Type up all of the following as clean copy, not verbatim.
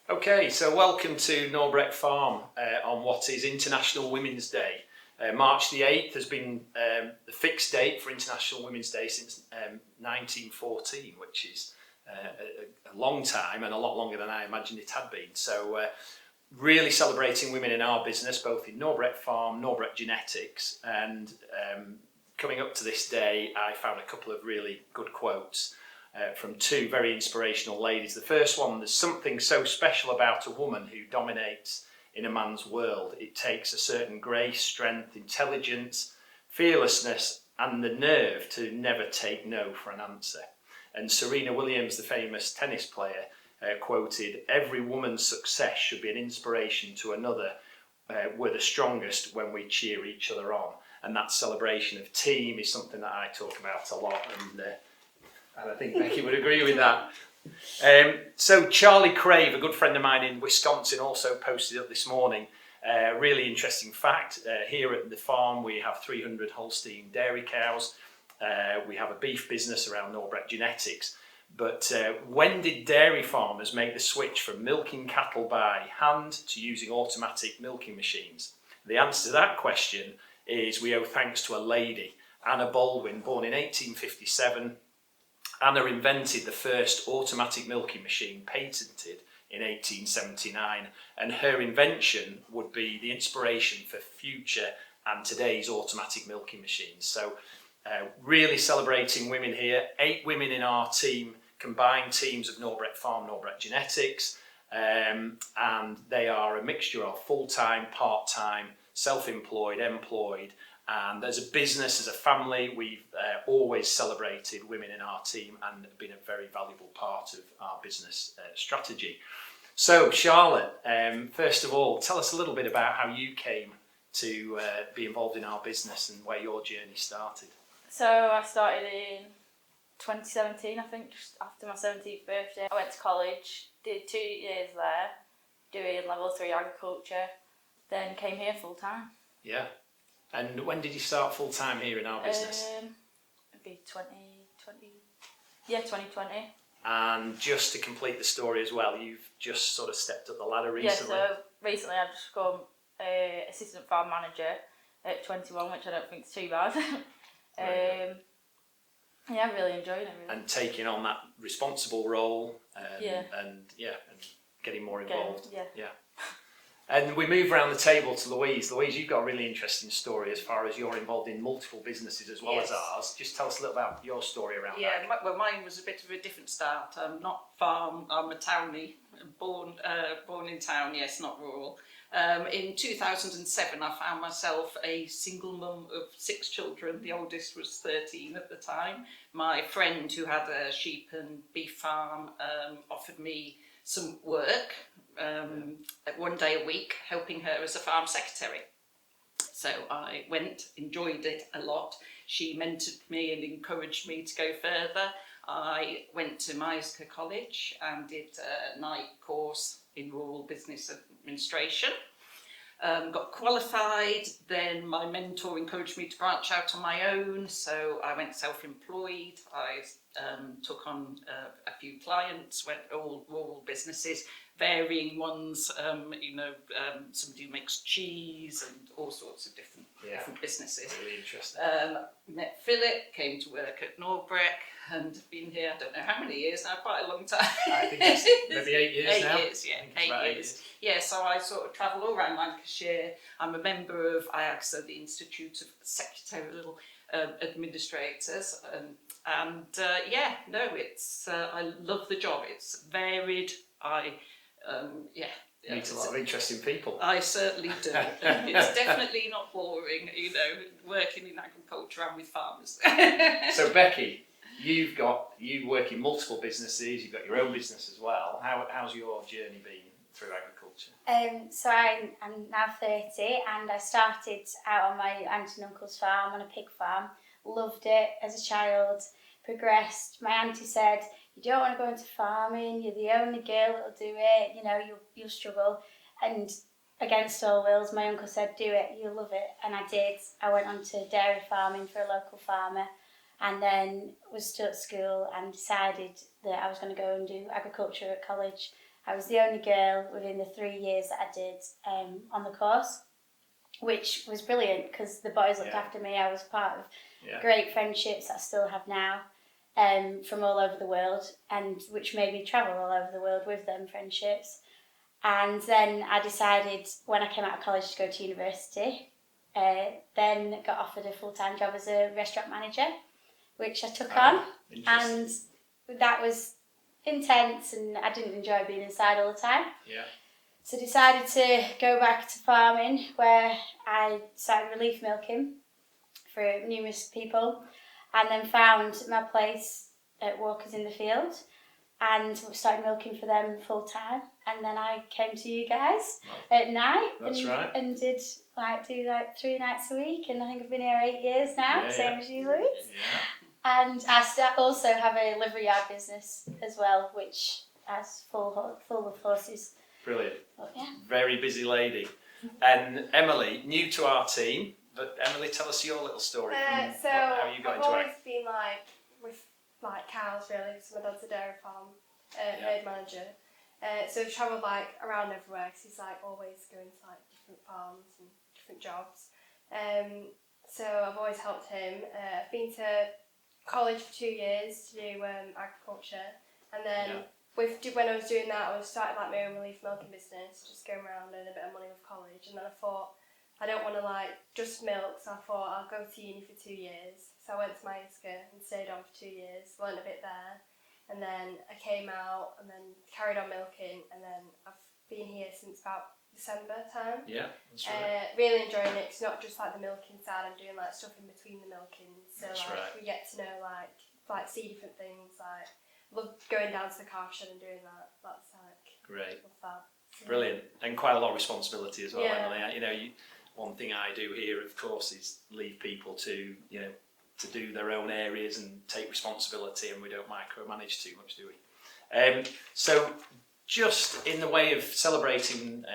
Okay, so welcome to Norbreck Farm on what is International Women's Day. March the 8th has been the fixed date for International Women's Day since 1914, which is a long time and a lot longer than I imagined it had been. So really celebrating women in our business, both in Norbreck Farm, Norbreck Genetics, and coming up to this day, I found a couple of really good quotes from two very inspirational ladies. The first one, there's something so special about a woman who dominates in a man's world. It takes a certain grace, strength, intelligence, fearlessness, and the nerve to never take no for an answer. And Serena Williams, the famous tennis player, quoted, "Every woman's success should be an inspiration to another. We're the strongest when we cheer each other on." And that celebration of team is something that I talk about a lot, and I think Becky would agree with that. So Charlie Crave, a good friend of mine in Wisconsin, also posted up this morning a really interesting fact. Here at the farm we have 300 Holstein dairy cows. We have a beef business around Norbreck Genetics. But when did dairy farmers make the switch from milking cattle by hand to using automatic milking machines? The answer to that question is we owe thanks to a lady, Anna Baldwin, born in 1857. Anna invented the first automatic milking machine, patented in 1879, and her invention would be the inspiration for future and today's automatic milking machines. So really celebrating women here. 8 women in our team, combined teams of Norbreck Farm, Norbreck Genetics, and they are a mixture of full-time, part-time, self-employed, employed. And as a business, as a family, we've always celebrated women in our team and been a very valuable part of our business strategy. So Charlotte, first of all, tell us a little bit about how you came to be involved in our business and where your journey started. So I started in 2017, I think, just after my 17th birthday. I went to college, did 2 years there, doing level 3 agriculture, then came here full time. Yeah. And when did you start full time here in our business? It'd be 2020. Yeah, 2020. And just to complete the story as well, you've just sort of stepped up the ladder recently. Yeah, so recently I've just become assistant farm manager at 21, which I don't think is too bad. Yeah, I'm really enjoying it. Really. And taking on that responsible role, and getting more involved. Yeah. And we move around the table to Louise. Louise, you've got a really interesting story as far as you're involved in multiple businesses as well as ours. Just tell us a little about your story around that. Yeah, well, mine was a bit of a different start. I'm not farm, I'm a townie, born in town, yes, not rural. In 2007, I found myself a single mum of 6 children. The oldest was 13 at the time. My friend who had a sheep and beef farm offered me some work, 1 day a week, helping her as a farm secretary. So I went, enjoyed it a lot. She mentored me and encouraged me to go further. I went to Myerscough College and did a night course in rural business administration. Got qualified, then my mentor encouraged me to branch out on my own, so I went self-employed. I took on a few clients, went all rural businesses, varying ones, somebody who makes cheese and all sorts of different businesses. Really interesting. Met Philip, came to work at Norbreck, and been here, I don't know how many years now, quite a long time. I think it's maybe 8 years now. 8 years, yeah, 8 years. Yeah, so I sort of travel all around Lancashire. I'm a member of IAGSA, the Institute of Secretarial Administrators, it's I love the job. It's varied. Meet a lot of interesting people. I certainly do. It's definitely not boring, working in agriculture and with farmers. So Becky, you work in multiple businesses. You've got your own business as well. How's your journey been through agriculture? So I'm now 30 and I started out on my auntie and uncle's farm, on a pig farm. Loved it as a child, progressed. My auntie said, "You don't want to go into farming, you're the only girl that'll do it, you'll struggle." And against all wills, my uncle said, "Do it, you'll love it." And I did. I went on to dairy farming for a local farmer and then was still at school and decided that I was going to go and do agriculture at college. I was the only girl within the 3 years that I did on the course, which was brilliant because the boys looked after me. I was part of great friendships that I still have now from all over the world, and which made me travel all over the world with them friendships. And then I decided when I came out of college to go to university, then got offered a full-time job as a restaurant manager, which I took on, and that was intense and I didn't enjoy being inside all the time. Yeah. So decided to go back to farming, where I started relief milking for numerous people, and then found my place at Walkers in the Field and started milking for them full time. And then I came to you guys at night. That's right. And did do 3 nights a week, and I think I've been here 8 years now, same as you, Louise. Yeah. And I also have a livery yard business as well, which has full of horses. Brilliant. But, yeah. Very busy lady. And Emily, new to our team, but Emily, tell us your little story. So how you got I've into always ag. been with cows really, because my dad's a dairy farm herd manager. So I've travelled around everywhere, because he's always going to different farms and different jobs. So I've always helped him. I've been to college for 2 years to do agriculture, and then when I was doing that, I was starting my own relief milking business, just going around earning a bit of money with college. And then I thought I don't want to just milk, so I thought I'll go to uni for 2 years. So I went to Myerscough and stayed on for 2 years, learned a bit there, and then I came out and then carried on milking, and then I've been here since about December time. Yeah, that's right. Really enjoying it. It's not just the milking side. I'm doing stuff in between the milkings. So That's right. we get to know see different things. Love going down to the calf shed and doing that. That's Great. love that. So, Brilliant. And quite a lot of responsibility as well, Yeah. Emily. One thing I do here, of course, is leave people to to do their own areas and take responsibility, and we don't micromanage too much, do we? So just in the way of celebrating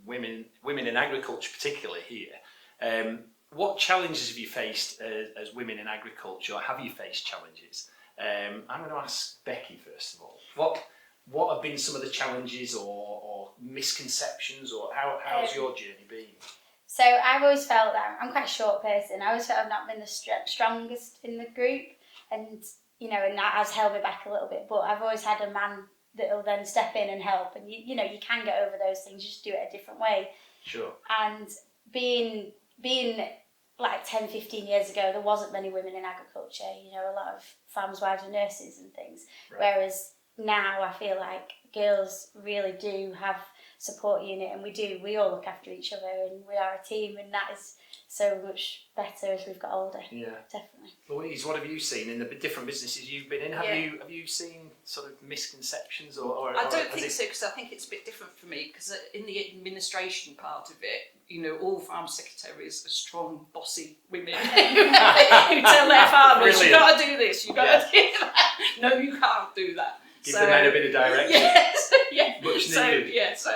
women in agriculture particularly here, what challenges have you faced as women in agriculture, or have you faced challenges? I'm going to ask Becky first of all. What have been some of the challenges or misconceptions, or how's your journey been? So I've always felt that I'm quite a short person. I always felt I've not been the strongest in the group, and and that has held me back a little bit. But I've always had a man that'll then step in and help, and you can get over those things. You just do it a different way. Sure. And being 10, 15 years ago, there wasn't many women in agriculture. A lot of farmers' wives and nurses and things. Right. Whereas now I feel like girls really do have support unit, and we all look after each other, and we are a team, and that is so much better as we've got older. Yeah, definitely. Louise, what have you seen in the different businesses you've been in? Have you seen sort of misconceptions or I don't think so, because I think it's a bit different for me, because in the administration part of it, all farm secretaries are strong, bossy women who tell their farmers, Brilliant. you've got to do this, you've got to do that. No, you can't do that. Give the men a bit of direction. Yes, yeah. Much So needed. yes.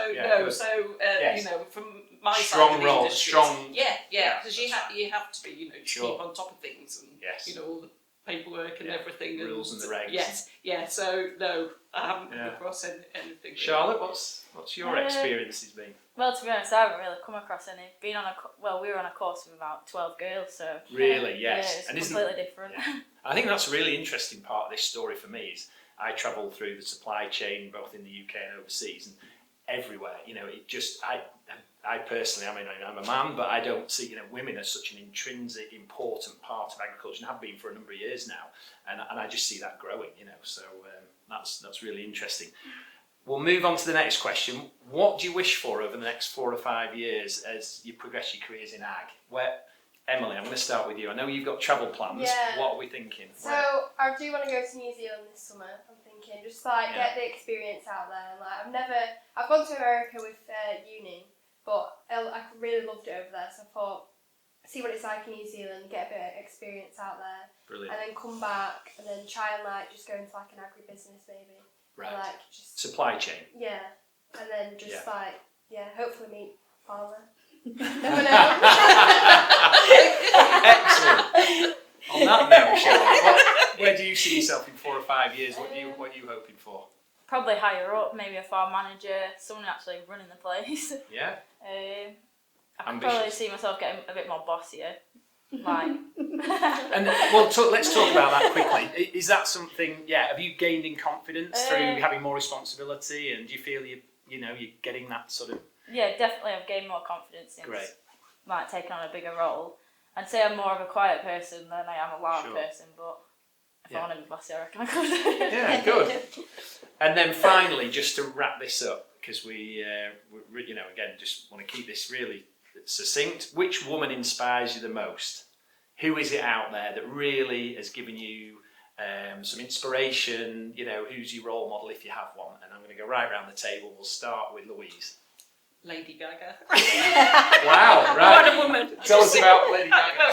From my side Strong of the role, industry, strong. Yeah, because you that's have to be, to Sure. keep on top of things, and Yes. all the paperwork and everything, Rules and the regs. Yes, yeah. So no, I haven't come Yeah. across anything. Charlotte, what's your experiences been? Well, to be honest, I haven't really come across any. We were on a course with about 12 girls, so Really, yeah, yes. it's completely different. Yeah. I think that's a really interesting part of this story for me. Is I travel through the supply chain both in the UK and overseas, and everywhere. I personally, I'm a man, but I don't see women as such an intrinsic, important part of agriculture, and have been for a number of years now, and I just see that growing. So that's really interesting. We'll move on to the next question. What do you wish for over the next 4 or 5 years as you progress your careers in ag? Emily, I'm going to start with you. I know you've got travel plans. Yeah. What are we thinking? So I do want to go to New Zealand this summer. I'm thinking just get the experience out there. I've gone to America with uni, but I really loved it over there. So I thought, see what it's like in New Zealand, get a bit of experience out there, Brilliant. and then come back and then try and just go into an agribusiness maybe. Right. And, Supply chain. yeah, and then just hopefully meet father. Excellent. On that note, Charlotte, where do you see yourself in 4 or 5 years? What are you hoping for? probably higher up, maybe a farm manager, someone actually running the place. Yeah. I could Ambitious. probably see myself getting a bit more bossier. Like, And well, let's talk about that quickly. Is that something? Yeah. Have you gained in confidence through having more responsibility, and do you feel you're getting that sort of? yeah, definitely I've gained more confidence since Great. like taking on a bigger role. I'd say I'm more of a quiet person than I am a loud Sure. person, but if Yeah. I want to be bossy, I reckon I could. Yeah, good. And then finally, just to wrap this up, because we again, just want to keep this really succinct. Which woman inspires you the most? Who is it out there that really has given you some inspiration? Who's your role model if you have one? And I'm going to go right around the table. We'll start with Louise. Lady Gaga. Wow, right. What a woman. Tell us about Lady Gaga.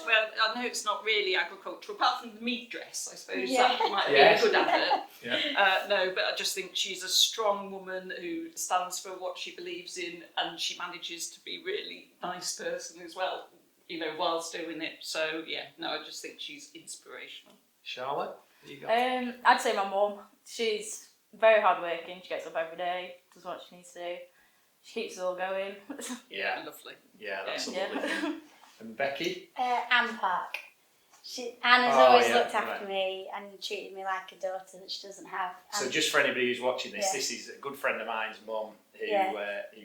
Well, I know it's not really agricultural, apart from the meat dress, I suppose Yeah. that might Yes. be a good advert. Yeah. No, but I just think she's a strong woman who stands for what she believes in, and she manages to be really nice person as well, whilst doing it. So yeah, no, I just think she's inspirational. Charlotte, what you got? I'd say my mum. She's very hardworking. She gets up every day, does what she needs to do. She keeps us all going. Yeah. Lovely. Yeah, that's Yeah. a lovely thing. And Becky? Anne Park. Anna's Oh, always yeah, looked after right. me and treated me like a daughter that she doesn't have. So And just for anybody who's watching this, Yeah. this is a good friend of mine's mum who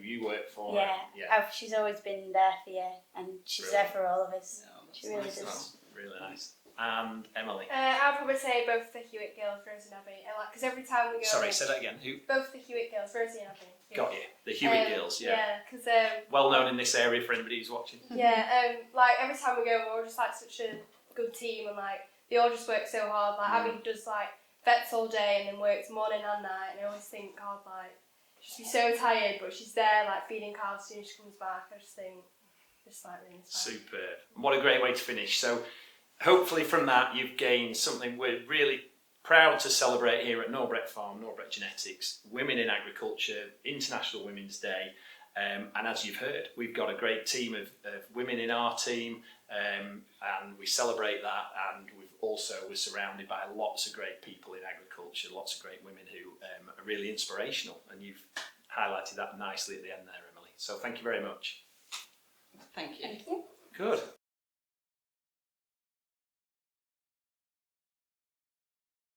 you work for. yeah, Yeah. she's always been there for you, and she's Brilliant. there for all of us. Yeah, that's She really nice. does. That's really nice. And Emily? I'd probably say both the Hewitt girls, Rosie and Abby. Because every time we go... Sorry, say that again. Who Both the Hewitt girls, Rosie and Abby. got you? The Hewitt girls, yeah. Yeah, because... Well known in this area for anybody who's watching. every time we go, we're all just like such a good team, and like they all just work so hard. Like Abby does like vets all day and then works morning and night, and I always think, God, like she'd be so tired, but she's there like feeding cows as soon as she comes back. I just think, like really inspiring. Superb. What a great way to finish. So hopefully from that you've gained something we're really proud to celebrate here at Norbreck Farm, Norbreck Genetics, Women in Agriculture, International Women's Day. And as you've heard, we've got a great team of women in our team, and we celebrate that, and we're surrounded by lots of great people in agriculture, lots of great women who are really inspirational, and you've highlighted that nicely at the end there, Emily. So thank you very much. Thank you. Thank you. Good.